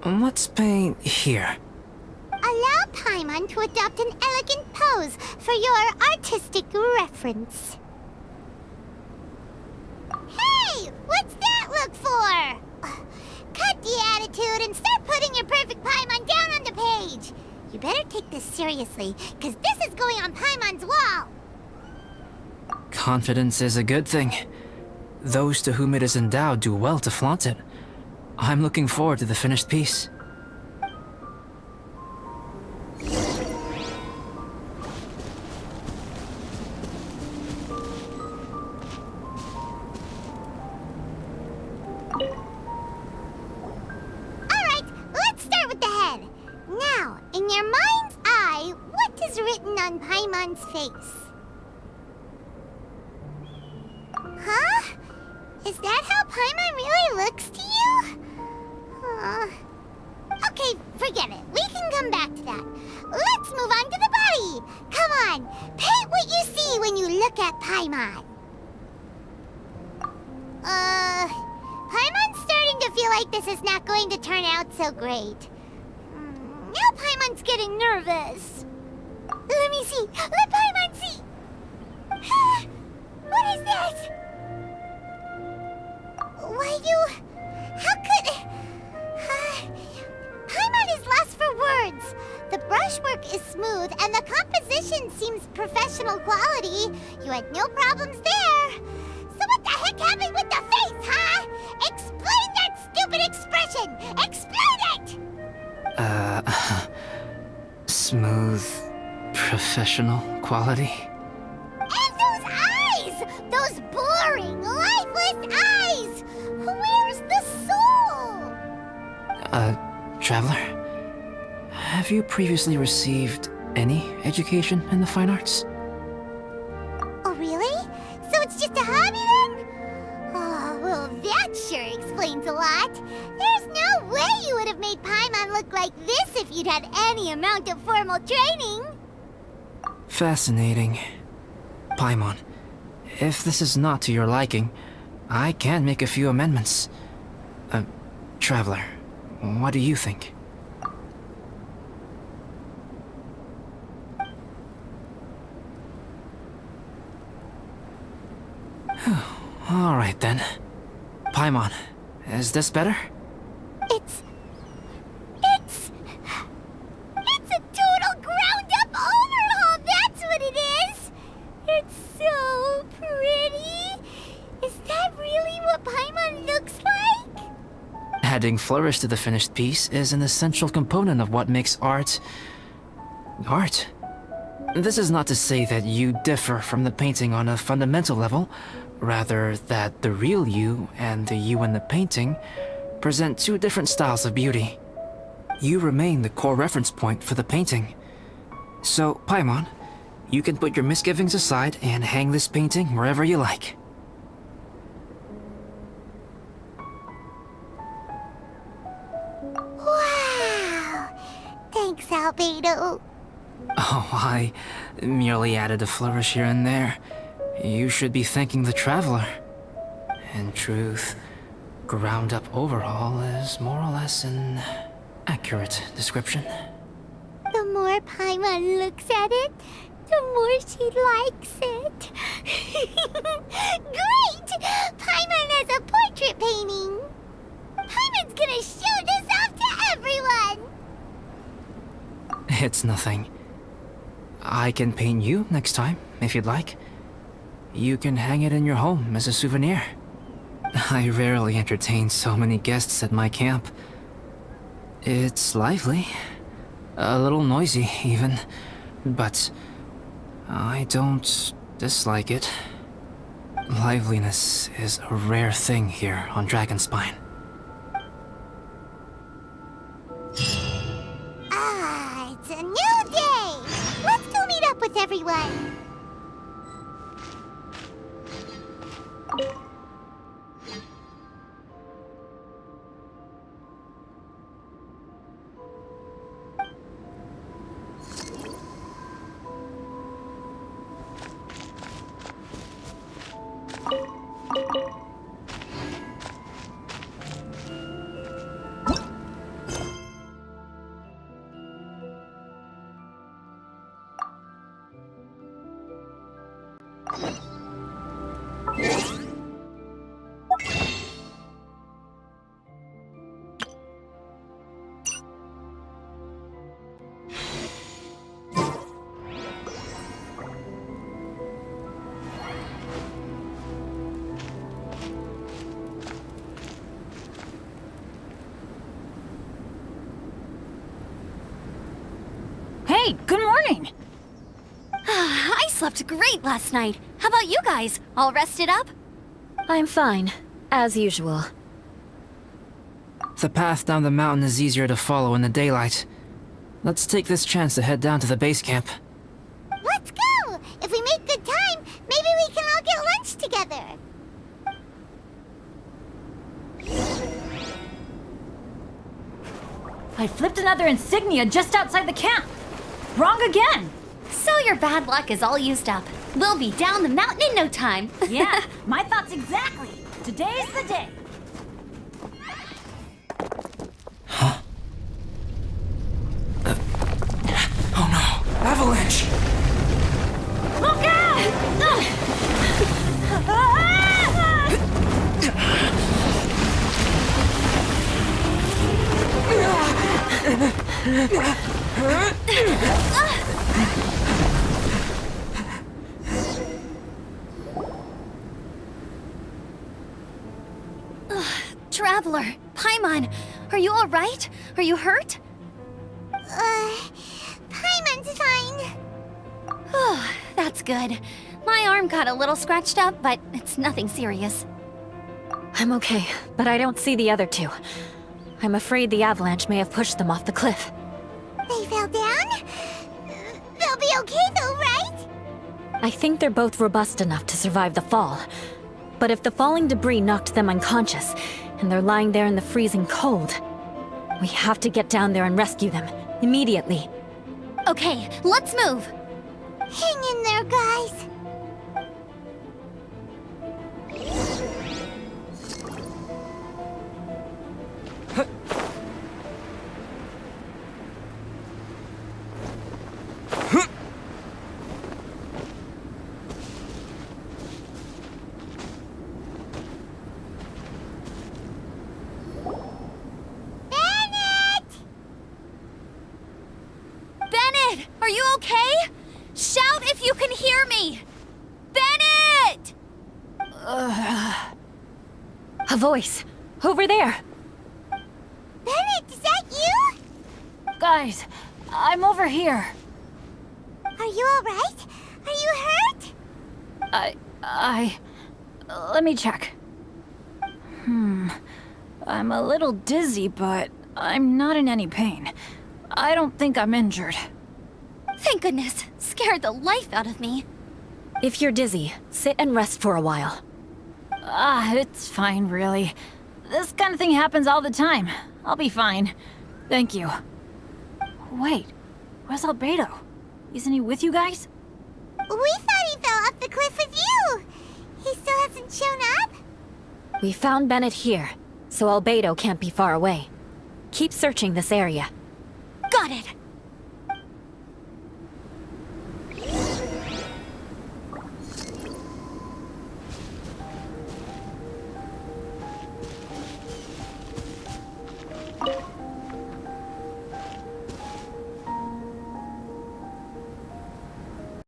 Let's paint here. Allow Paimon to adopt an elegant pose for your artistic reference. Hey! What's that look for? Cut the attitude and start putting your perfect Paimon down on the page. You better take this seriously, because this is going on Paimon's wall. Confidence is a good thing. Those to whom it is endowed do well to flaunt it. I'm looking forward to the finished piece. Alright, let's start with the head. Now, in your mind's eye, what is written on Paimon's face? Huh? Is that how Paimon really looks to you? Okay, forget it. We can come back to that. Let's move on to the body. Come on, paint what you see when you look at Paimon. Paimon's starting to feel like this is not going to turn out so great. Now Paimon's getting nervous. Let me see. Let Paimon see. What is that? Why how could... Paimon is lost for words. The brushwork is smooth and the composition seems professional quality. You had no problems there. So what the heck happened with the face, huh? Explain that stupid expression! Explain it! Smooth, professional quality. And those eyes! Those boring, lifeless eyes! Where's the soul? Traveler, have you previously received any education in the fine arts? Oh, really? So it's just a hobby then? Oh, well, that sure explains a lot. There's no way you would have made Paimon look like this if you'd had any amount of formal training. Fascinating. Paimon, if this is not to your liking, I can make a few amendments. Traveler, what do you think? All right then. Paimon, is this better? It's a total ground-up overhaul, that's what it is! It's so pretty! Is that really what Paimon looks like? Adding flourish to the finished piece is an essential component of what makes art... art. This is not to say that you differ from the painting on a fundamental level, rather that the real you and the you in the painting present two different styles of beauty. You remain the core reference point for the painting. So, Paimon, you can put your misgivings aside and hang this painting wherever you like. Wow! Thanks, Albedo. Oh, I merely added a flourish here and there. You should be thanking the Traveler. In truth, ground-up overhaul is more or less an accurate description. The more Paimon looks at it, the more she likes it. Great! Paimon has a portrait painting! Paimon's gonna show this off to everyone! It's nothing. I can paint you next time, if you'd like. You can hang it in your home as a souvenir. I rarely entertain so many guests at my camp. It's lively. A little noisy, even. But I don't dislike it. Liveliness is a rare thing here on Dragonspine. Ah, it's a new day! Let's go meet up with everyone! Hey, good morning! I slept great last night. How about you guys? All rested up? I'm fine, as usual. The path down the mountain is easier to follow in the daylight. Let's take this chance to head down to the base camp. Let's go! If we make good time, maybe we can all get lunch together. I flipped another insignia just outside the camp. Wrong again! So your bad luck is all used up. We'll be down the mountain in no time. Yeah, my thoughts exactly. Today's the day. Oh no! Avalanche! Look out! Traveler, Paimon, are you alright? Are you hurt? Paimon's fine. Oh, that's good. My arm got a little scratched up, but it's nothing serious. I'm okay, but I don't see the other two. I'm afraid the avalanche may have pushed them off the cliff. They fell down? They'll be okay though, right? I think they're both robust enough to survive the fall. But if the falling debris knocked them unconscious, and they're lying there in the freezing cold, we have to get down there and rescue them, immediately. Okay, let's move. Hang in there, guys. Bennett, are you okay? Shout if you can hear me! Bennett! A voice! Over there! Bennett, is that you? Guys, I'm over here. Are you alright? Are you hurt? Let me check. I'm a little dizzy, but I'm not in any pain. I don't think I'm injured. Thank goodness. Scared the life out of me. If you're dizzy, sit and rest for a while. It's fine, really. This kind of thing happens all the time. I'll be fine. Thank you. Wait, where's Albedo? Isn't he with you guys? We thought he fell off the cliff with you. He still hasn't shown up? We found Bennett here, so Albedo can't be far away. Keep searching this area. Got it.